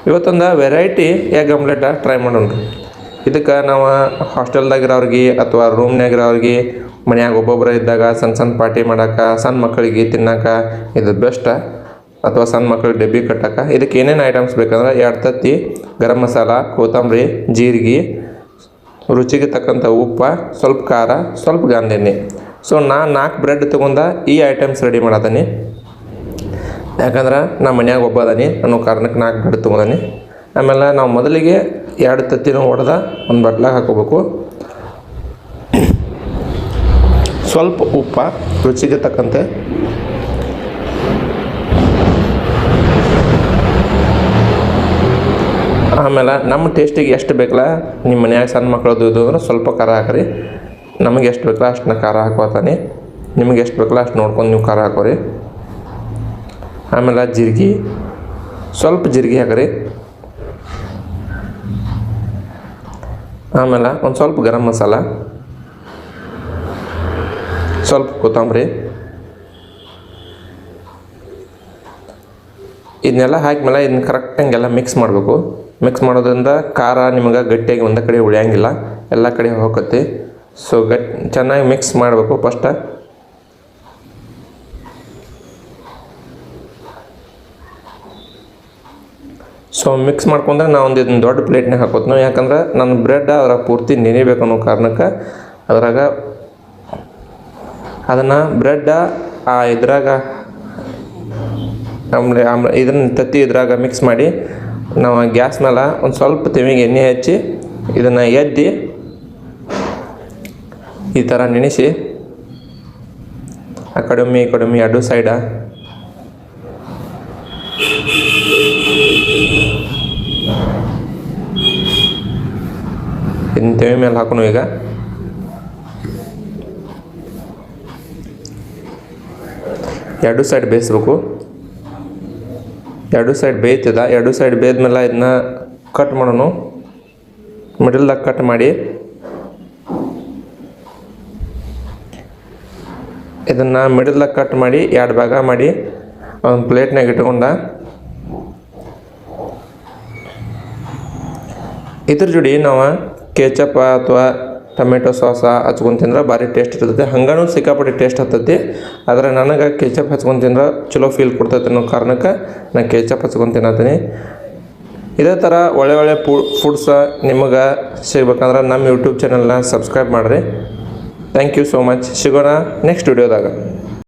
ಇವತ್ತೊಂದು variety egg omelette try ಮಾಡೋಣ. ಇದಕ್ಕೆ ನಾವು ಹಾಸ್ಟೆಲ್ದಾಗಿರೋರಿಗೆ ಅಥವಾ ರೂಮ್ನಾಗಿರೋರಿಗೆ ಮನ್ಯಾಗ ಒಬ್ಬೊಬ್ಬರು ಇದ್ದಾಗ ಸಣ್ಣ ಪಾರ್ಟಿ ಮಾಡೋಕೆ, ಸಣ್ಣ ಮಕ್ಕಳಿಗೆ ತಿನ್ನೋಕೆ ಇದು ಬೆಸ್ಟ್. ಅಥವಾ ಸಣ್ಣ ಮಕ್ಕಳಿಗೆ ಡಬ್ಬಿ ಕಟ್ಟೋಕೆ ಇದಕ್ಕೆ ಏನೇನು ಐಟಮ್ಸ್ ಬೇಕಂದ್ರೆ 2 ತತ್ತಿ ಗರಂ ಮಸಾಲ, ಕೊತ್ತಂಬರಿ, ಜೀರಿಗೆ, ರುಚಿಗೆ ತಕ್ಕಂಥ ಉಪ್ಪು, ಸ್ವಲ್ಪ ಖಾರ, ಸ್ವಲ್ಪ ಗಾಂಧಿ ಎಣ್ಣೆ. ಸೊ ನಾನು 4 ಬ್ರೆಡ್ ತೊಗೊಂಡು ಈ ಐಟಮ್ಸ್ ರೆಡಿ ಮಾಡತ್ತೀನಿ. ಯಾಕಂದ್ರೆ ನಮ್ಮ ಮನ್ಯಾಗ ಒಬ್ಬ ಅದಾನಿ ಅನ್ನೋ ಕಾರಣಕ್ಕೆ 4 ಬ್ರೆಡ್ ತೊಗೊಂಡಾನಿ. ಆಮೇಲೆ ನಾವು ಮೊದಲಿಗೆ 2 ತತ್ತಿನ ಹೊಡೆದ ಒಂದು ಬಟ್ಲಾಗ ಹಾಕೋಬೇಕು. ಸ್ವಲ್ಪ ಉಪ್ಪು ರುಚಿಗೆ ತಕ್ಕಂತೆ, ಆಮೇಲೆ ನಮ್ಮ ಟೇಸ್ಟಿಗೆ ಎಷ್ಟು ಬೇಕಲ್ಲ, ನಿಮ್ಮ ಮನ್ಯಾಗ ಸಣ್ಣ ಮಕ್ಕಳದ್ದು ಇದು ಅಂದ್ರೆ ಸ್ವಲ್ಪ ಖಾರ ಹಾಕ್ರಿ. ನಮಗೆ ಎಷ್ಟು ಬೇಕಲ್ಲ ಅಷ್ಟನ್ನ ಖಾರ ಹಾಕೋತಾನೆ. ನಿಮಗೆ ಎಷ್ಟು ಬೇಕಲ್ಲ ಅಷ್ಟು ನೋಡ್ಕೊಂಡು ನೀವು ಖಾರ ಹಾಕೋರಿ. ಆಮೇಲೆ ಜೀರಿಗೆ, ಸ್ವಲ್ಪ ಜೀರಿಗೆ ಹಾಕ್ರಿ. ಆಮೇಲೆ ಒಂದು ಸ್ವಲ್ಪ ಗರಂ ಮಸಾಲ, ಸ್ವಲ್ಪ ಕೊತ್ತಂಬರಿ. ಇದನ್ನೆಲ್ಲ ಹಾಕಿದ್ಮೇಲೆ ಇದನ್ನ ಕರೆಕ್ಟಂಗೆಲ್ಲ ಮಿಕ್ಸ್ ಮಾಡಬೇಕು. ಮಿಕ್ಸ್ ಮಾಡೋದ್ರಿಂದ ಖಾರ ನಿಮಗೆ ಗಟ್ಟಿಯಾಗಿ ಒಂದೇ ಕಡೆ ಉಳಿಯೋಂಗಿಲ್ಲ, ಎಲ್ಲ ಕಡೆ ಹೋಗತ್ತೆ. ಸೊ ಚೆನ್ನಾಗಿ ಮಿಕ್ಸ್ ಮಾಡಬೇಕು ಫಸ್ಟ. ಸೊ ಮಿಕ್ಸ್ ಮಾಡ್ಕೊಂಡ್ರೆ ನಾವು ಇದನ್ನು ದೊಡ್ಡ ಪ್ಲೇಟ್ನಾಗ ಹಾಕೋತೀವಿ. ಯಾಕಂದ್ರೆ ನನ್ನ ಬ್ರೆಡ್ ಅದ್ರಾಗ ಪೂರ್ತಿ ನೆನಿಬೇಕು ಅನ್ನೋ ಕಾರಣಕ್ಕೆ ಅದ್ರಾಗ ಅದನ್ನು ಬ್ರೆಡ್ ಇದ್ರಾಗ ಆಮೇಲೆ ಇದನ್ನು ತತ್ತಿ ಇದ್ರಾಗ ಮಿಕ್ಸ್ ಮಾಡಿ ನಾವು ಗ್ಯಾಸ್ ಮೇಲೆ ಒಂದು ಸ್ವಲ್ಪ ತೆವಿಗೆ ಎಣ್ಣೆ ಹಚ್ಚಿ ಇದನ್ನು ಎದ್ದಿ ಈ ಥರ ನೆನೆಸಿ ಆ ಕಡಿಮೆ ಎರಡು ಸೈಡ ಇದನ್ನ ತೆವಿ ಮೇಲೆ ಹಾಕೋಣ. ಈಗ ಎರಡು ಸೈಡ್ ಬೇಯಿಸ್ಬೇಕು. 2 ಸೈಡ್ ಬೇಯ್ತದ. 2 ಸೈಡ್ ಬೇಯ್ದ್ಮೇಲೆ ಇದನ್ನ ಕಟ್ ಮಾಡೋಣ. ಮಿಡಲ್ದಾಗ ಕಟ್ ಮಾಡಿ ಇದನ್ನು ಮಿಡಲ್ದಾಗ ಕಟ್ ಮಾಡಿ 2 ಭಾಗ ಮಾಡಿ ಒಂದು ಪ್ಲೇಟ್ನಾಗ ಇಟ್ಕೊಂಡ ಇದ್ರ ಜೋಡಿ ನಾವು ಕೆಚಪ್ ಅಥವಾ ಟೊಮೆಟೊ ಸಾಸ ಹಚ್ಕೊಂಡು ತಿಂದ್ರೆ ಭಾರಿ ಟೇಸ್ಟ್ ಇರ್ತೈತೆ. ಹಂಗೂ ಸಿಕ್ಕಾಪಟ್ಟೆ ಟೇಸ್ಟ್ ಹತ್ತೈತಿ. ಆದರೆ ನನಗೆ ಕೆಚಪ್ ಹಚ್ಕೊಂಡು ತಿಂದ್ರೆ ಚಲೋ ಫೀಲ್ ಕೊಡ್ತೈತೆ ಅನ್ನೋ ಕಾರಣಕ್ಕೆ ನಾನು ಕೆಚಪ್ ಹಚ್ಕೊಂಡು ತಿನ್ನತ್ತೀನಿ. ಇದೇ ಥರ ಒಳ್ಳೆ ಫುಡ್ಸ ನಿಮಗೆ ಸಿಗ್ಬೇಕಂದ್ರೆ ನಮ್ಮ ಯೂಟ್ಯೂಬ್ ಚಾನಲ್ನ ಸಬ್ಸ್ಕ್ರೈಬ್ ಮಾಡಿರಿ. Thank you so much. ಸಿಗೋಣ ನೆಕ್ಸ್ಟ್ ವಿಡಿಯೋದಾಗ.